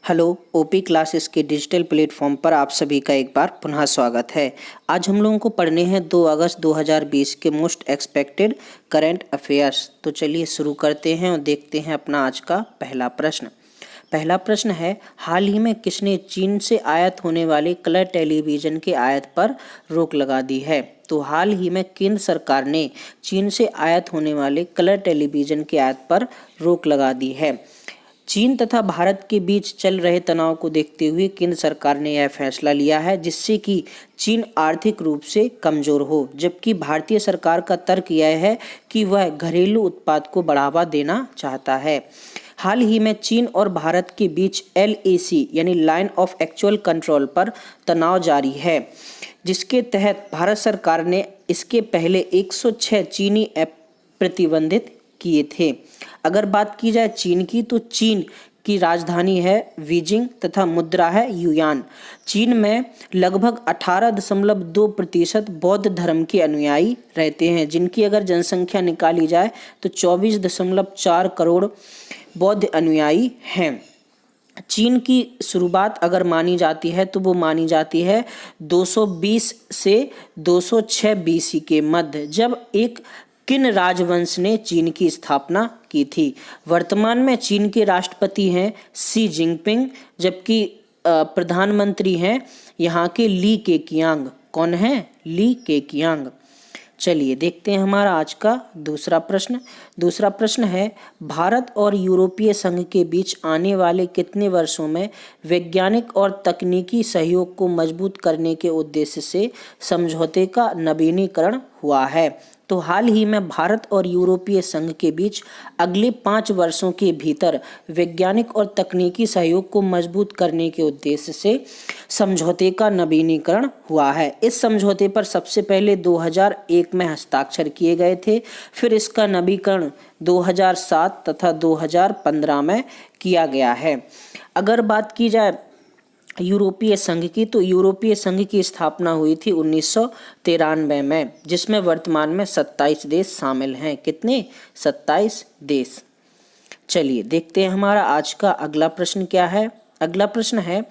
Hello OP classes के digital platform पर आप सभी का एक बार पुनः स्वागत है। आज हम लोगों को पढ़ने हैं 2 अगस्त 2020 के मोस्ट एक्सपेक्टेड करंट अफेयर्स। तो चलिए शुरू करते हैं और देखते हैं अपना आज का पहला प्रश्न। पहला प्रश्न है, हाल ही में किसने चीन से आयात होने वाले कलर टेलीविज़न के आयात पर रोक लगा दी है? तो हाल ही में केंद्र सरकार ने चीन से आयात होने वाले कलर टेलीविज़न के आयात पर रोक लगा दी है। चीन तथा भारत के बीच चल रहे तनाव को देखते हुए केंद्र सरकार ने यह फैसला लिया है, जिससे कि चीन आर्थिक रूप से कमजोर हो, जबकि भारतीय सरकार का तर्क यह है कि वह घरेलू उत्पाद को बढ़ावा देना चाहता है। हाल ही में चीन और भारत के बीच LAC यानी लाइन ऑफ एक्चुअल कंट्रोल पर तनाव जारी है, जिसके तहत भारत सरकार ने इसके पहले 106 चीनी ऐप प्रतिबंधित किए थे। अगर बात की जाए चीन की, तो चीन की राजधानी है बीजिंग तथा मुद्रा है युआन। चीन में लगभग 18.2% बौद्ध धर्म के अनुयायी रहते हैं, जिनकी अगर जनसंख्या निकाली जाए तो 24.4 करोड़ बौद्ध अनुयायी हैं। चीन की शुरुआत अगर मानी जाती है तो वो मानी जाती है 220 से 206 BC के मध्य, जब एक किन राजवंश ने चीन की स्थापना की थी। वर्तमान में चीन के राष्ट्रपति हैं शी जिनपिंग, जबकि प्रधानमंत्री हैं यहाँ के ली केकियांग। कौन है? Li Keqiang. चलिए देखते हैं हमारा आज का दूसरा प्रश्न। दूसरा प्रश्न है, भारत और यूरोपीय संघ के बीच आने वाले कितने वर्षों में वैज्ञानिक और तकनीकी सहयोग को मजबूत करने के उद्देश्य से समझौते का नवीनीकरण हुआ है? तो हाल ही में भारत और यूरोपीय संघ के बीच अगले 5 वर्षों के भीतर वैज्ञानिक और तकनीकी सहयोग को मजबूत करने के उद्देश्य से समझौते का नवीनीकरण हुआ है। इस समझौते पर सबसे पहले 2001 में हस्ताक्षर किए गए थे, फिर इसका नवीनीकरण 2007 तथा 2015 में किया गया है। अगर बात की जाए यूरोपीय संघ की, तो यूरोपीय संघ की स्थापना हुई थी 1993 में, जिसमें वर्तमान में 27 देश शामिल हैं। कितने? 27 देश। चलिए देखते हैं हमारा आज का अगला प्रश्न क्या है। अगला प्रश्न है,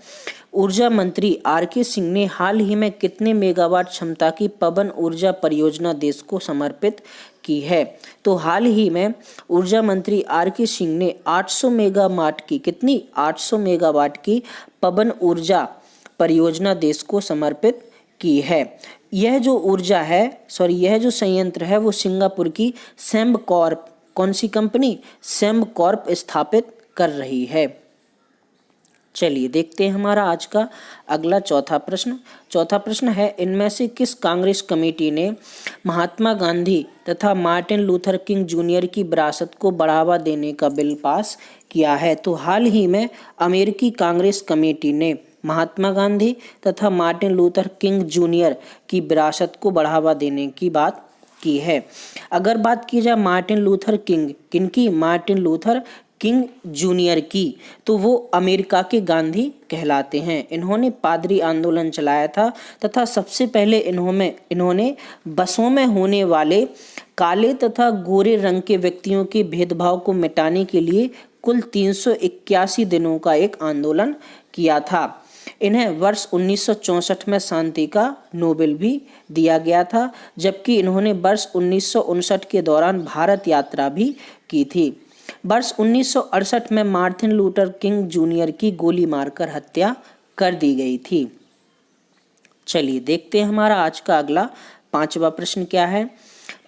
ऊर्जा मंत्री RK सिंह ने हाल ही में कितने मेगावाट क्षमता की पवन ऊर्जा परियोजना देश को समर्पित की है? तो हाल ही में ऊर्जा मंत्री RK सिंह ने 800 मेगावाट की, कितनी? 800 मेगावाट की पवन ऊर्जा परियोजना देश को समर्पित की है। यह जो संयंत्र है वो सिंगापुर की सेम्बकॉर्प, कौन सी कंपनी? सेम्बकॉर्प स्थापित कर रही है। चलिए देखते हैं हमारा आज का अगला चौथा प्रश्न। चौथा प्रश्न है, इनमें से किस कांग्रेस कमेटी ने महात्मा गांधी तथा मार्टिन लूथर किंग जूनियर की विरासत को बढ़ावा देने का बिल पास किया है? तो हाल ही में अमेरिकी कांग्रेस कमेटी ने महात्मा गांधी तथा मार्टिन लूथर किंग जूनियर की विरासत को बढ़ावा देने की बात की है। अगर बात की जाए मार्टिन लूथर किंग, किनकी? मार्टिन लूथर किंग जूनियर की, तो वो अमेरिका के गांधी कहलाते हैं। इन्होंने पादरी आंदोलन चलाया था तथा सबसे पहले इन्होंने बसों में होने वाले काले तथा गोरे रंग के व्यक्तियों के भेदभाव को मिटाने के लिए कुल 381 दिनों का एक आंदोलन किया था। इन्हें वर्ष 1964 में शांति का नोबेल भी दिया गया था, जबकि इन्होंने वर्ष 1959 के दौरान भारत यात्रा भी की थी। वर्ष 1968 में मार्टिन लूथर किंग जूनियर की गोली मारकर हत्या कर दी गई थी। चलिए देखते हैं हमारा आज का अगला पांचवा प्रश्न क्या है।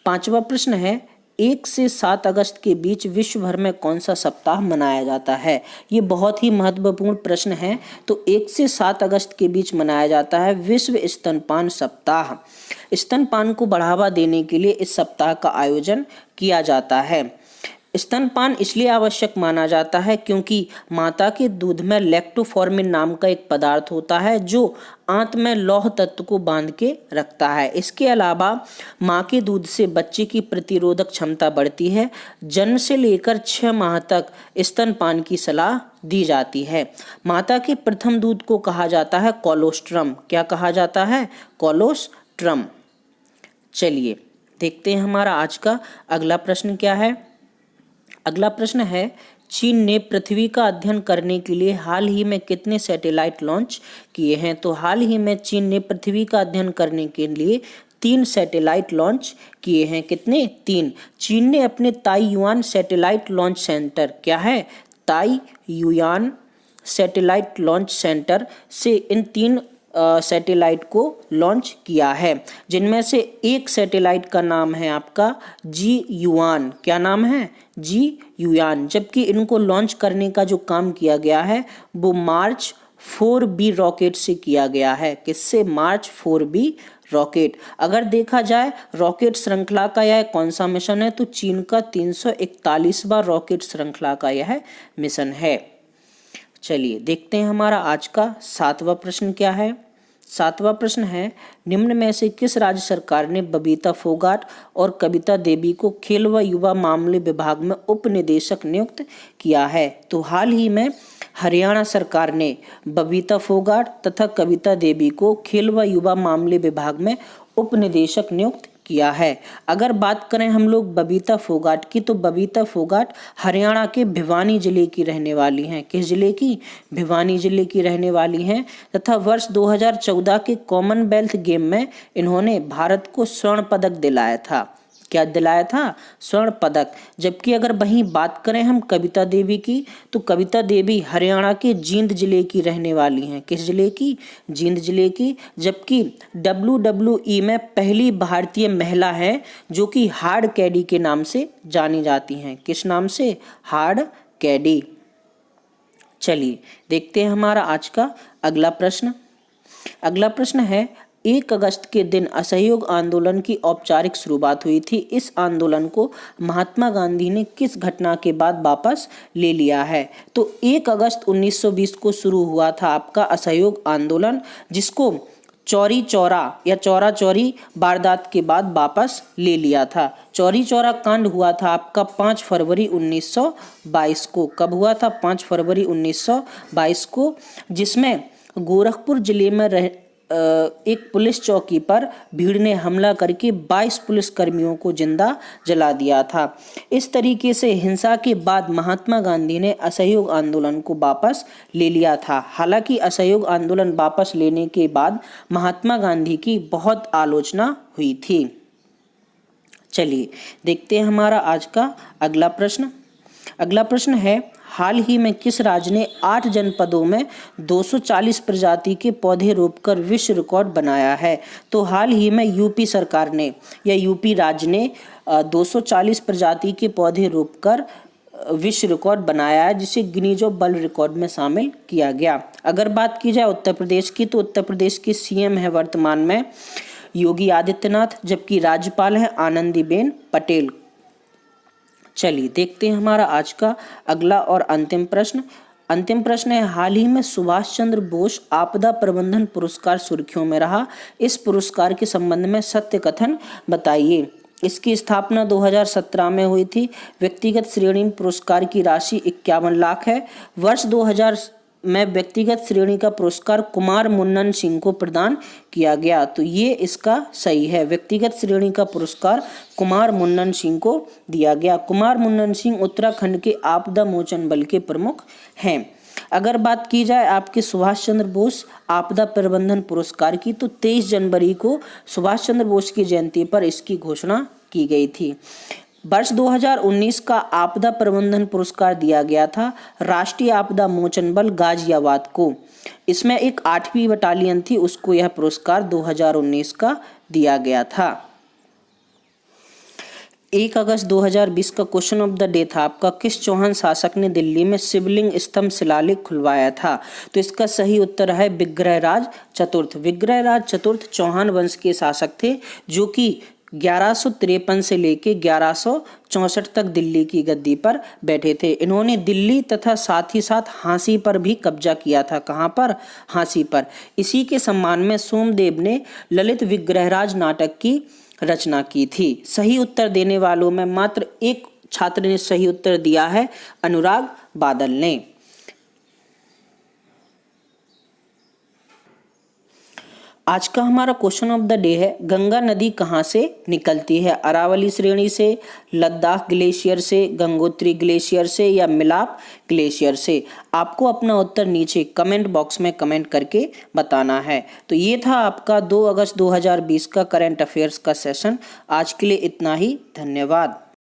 पांचवा प्रश्न है, 1 से 7 अगस्त के बीच विश्व भर में कौन सा सप्ताह मनाया जाता है? ये बहुत ही महत्वपूर्ण प्रश्न है। तो 1 से 7 अगस्त के बीच मनाया जाता है विश्व स्तनपान सप्ताह। स्तनपान को बढ़ावा देने के लिए इस सप्ताह का आयोजन किया जाता है। स्तनपान इसलिए आवश्यक माना जाता है क्योंकि माता के दूध में लैक्टोफॉर्मिन नाम का एक पदार्थ होता है जो आंत में लौह तत्व को बांध के रखता है। इसके अलावा माँ के दूध से बच्चे की प्रतिरोधक क्षमता बढ़ती है। जन्म से लेकर 6 माह तक स्तनपान की सलाह दी जाती है। माता के प्रथम दूध को कहा जाता है कोलोस्ट्रम। क्या कहा जाता है? कोलोस्ट्रम। चलिए देखते हैं हमारा आज का अगला प्रश्न क्या है। अगला प्रश्न है, चीन ने पृथ्वी का अध्ययन करने के लिए हाल ही में कितने सैटेलाइट लॉन्च किए हैं? तो हाल ही में चीन ने पृथ्वी का अध्ययन करने के लिए 3 सैटेलाइट लॉन्च किए हैं। कितने? 3। चीन ने अपने ताइयुआन सैटेलाइट लॉन्च सेंटर, क्या है? ताइयुआन सैटेलाइट लॉन्च सेंटर से इन 3 सैटेलाइट को लॉन्च किया है, जिनमें से एक सैटेलाइट का नाम है आपका जी युआन। क्या नाम है? जी युआन। जबकि इनको लॉन्च करने का जो काम किया गया है वो मार्च 4B रॉकेट से किया गया है। किससे? मार्च 4B रॉकेट। अगर देखा जाए रॉकेट श्रृंखला का यह कौन सा मिशन है, तो चीन का 341वां रॉकेट श्रृंखला का यह मिशन है। चलिए देखते हैं हमारा आज का 7वां प्रश्न क्या है। 7वां प्रश्न है, निम्न में से किस राज्य सरकार ने बबीता फोगाट और कविता देवी को खेल व युवा मामले विभाग में उप निदेशक नियुक्त किया है? तो हाल ही में हरियाणा सरकार ने बबीता फोगाट तथा कविता देवी को खेल व युवा मामले विभाग में उप निदेशक नियुक्त किया है। अगर बात करें हम लोग बबीता फोगाट की, तो बबीता फोगाट हरियाणा के भिवानी जिले की रहने वाली हैं। किस जिले की? भिवानी जिले की रहने वाली हैं तथा वर्ष 2014 के कॉमनवेल्थ गेम में इन्होंने भारत को स्वर्ण पदक दिलाया था। क्या दिलाया था? स्वर्ण पदक। जबकि अगर वहीं बात करें हम कविता देवी की, तो कविता देवी हरियाणा के जींद जिले की रहने वाली हैं। किस जिले की? जींद जिले की। जबकि WWE में पहली भारतीय महिला है जो कि हार्ड कैडी के नाम से जानी जाती हैं। किस नाम से? हार्ड कैडी। चलिए देखते हैं हमारा आज का अगला प्रश्न। अगला प्रश्न है, 1 अगस्त के दिन असहयोग आंदोलन की औपचारिक शुरुआत हुई थी। इस आंदोलन को महात्मा गांधी ने किस घटना के बाद वापस ले लिया है? तो 1 अगस्त 1920 को शुरू हुआ था आपका असहयोग आंदोलन, जिसको चौरी चौरा या चौरा चौरी वारदात के बाद वापस ले लिया था। चौरी चौरा कांड हुआ था आपका 5 फरवरी 1922 को। कब हुआ था? 5 फरवरी 1922 को, जिसमें गोरखपुर जिले में एक पुलिस चौकी पर भीड़ ने हमला करके 22 पुलिसकर्मियों को जिंदा जला दिया था। इस तरीके से हिंसा के बाद महात्मा गांधी ने असहयोग आंदोलन को वापस ले लिया था। हालांकि असहयोग आंदोलन वापस लेने के बाद महात्मा गांधी की बहुत आलोचना हुई थी। चलिए देखते हैं हमारा आज का अगला प्रश्न। अगला प्रश्न है, हाल ही में किस राज्य ने 8 जनपदों में 240 प्रजाति के पौधे रोपकर विश्व रिकॉर्ड बनाया है? तो हाल ही में यूपी सरकार ने या यूपी राज्य ने 240 प्रजाति के पौधे रोपकर विश्व रिकॉर्ड बनाया है, जिसे गिनीज ऑफ वर्ल्ड रिकॉर्ड में शामिल किया गया। अगर बात की जाए उत्तर प्रदेश की, तो उत्तर प्रदेश की सीएम है वर्तमान में योगी आदित्यनाथ, जबकि राज्यपाल है आनंदीबेन पटेल। चलिए देखते हैं हमारा आज का अगला और अंतिम प्रश्न। अंतिम प्रश्न है, हाल ही में सुभाष चंद्र बोस आपदा प्रबंधन पुरस्कार सुर्खियों में रहा। इस पुरस्कार के संबंध में सत्य कथन बताइए। इसकी स्थापना 2017 में हुई थी। व्यक्तिगत श्रेणी में पुरस्कार की राशि 51 लाख है। वर्ष 2000 में व्यक्तिगत श्रेणी का पुरस्कार कुमार मुन्नन सिंह को प्रदान किया गया। तो ये इसका सही है, व्यक्तिगत श्रेणी का पुरस्कार कुमार मुन्नन सिंह को दिया गया। कुमार मुन्नन सिंह उत्तराखंड के आपदा मोचन बल के प्रमुख हैं। अगर बात की जाए आपके सुभाष चंद्र बोस आपदा प्रबंधन पुरस्कार की, तो 23 जनवरी को सुभाष चंद्र बोस की जयंती पर इसकी घोषणा की गई थी। वर्ष 2019 का आपदा प्रबंधन पुरस्कार दिया गया था राष्ट्रीय आपदा मोचन बल गाजियाबाद को। इसमें एक 8वीं बटालियन थी, उसको यह पुरस्कार 2019 का दिया गया था। 1 अगस्त 2020 का क्वेश्चन ऑफ द डे था आपका, किस चौहान शासक ने दिल्ली में शिवलिंग स्तंभ शिलालेख खुलवाया था? तो इसका सही उत्तर है विग्रहराज चतुर्थ। विग्रहराज चतुर्थ चौहान वंश के शासक थे, जो कि 1153 से लेके 1164 तक दिल्ली की गद्दी पर बैठे थे। इन्होंने दिल्ली तथा साथ ही साथ हांसी पर भी कब्जा किया था। कहाँ पर? हांसी पर। इसी के सम्मान में सोमदेव ने ललित विग्रहराज नाटक की रचना की थी। सही उत्तर देने वालों में मात्र एक छात्र ने सही उत्तर दिया है, अनुराग बादल ने। आज का हमारा क्वेश्चन ऑफ द डे है, गंगा नदी कहाँ से निकलती है? अरावली श्रेणी से, लद्दाख ग्लेशियर से, गंगोत्री ग्लेशियर से या मिलाप ग्लेशियर से? आपको अपना उत्तर नीचे कमेंट बॉक्स में कमेंट करके बताना है। तो ये था आपका 2 अगस्त 2020 का करंट अफेयर्स का सेशन। आज के लिए इतना ही, धन्यवाद।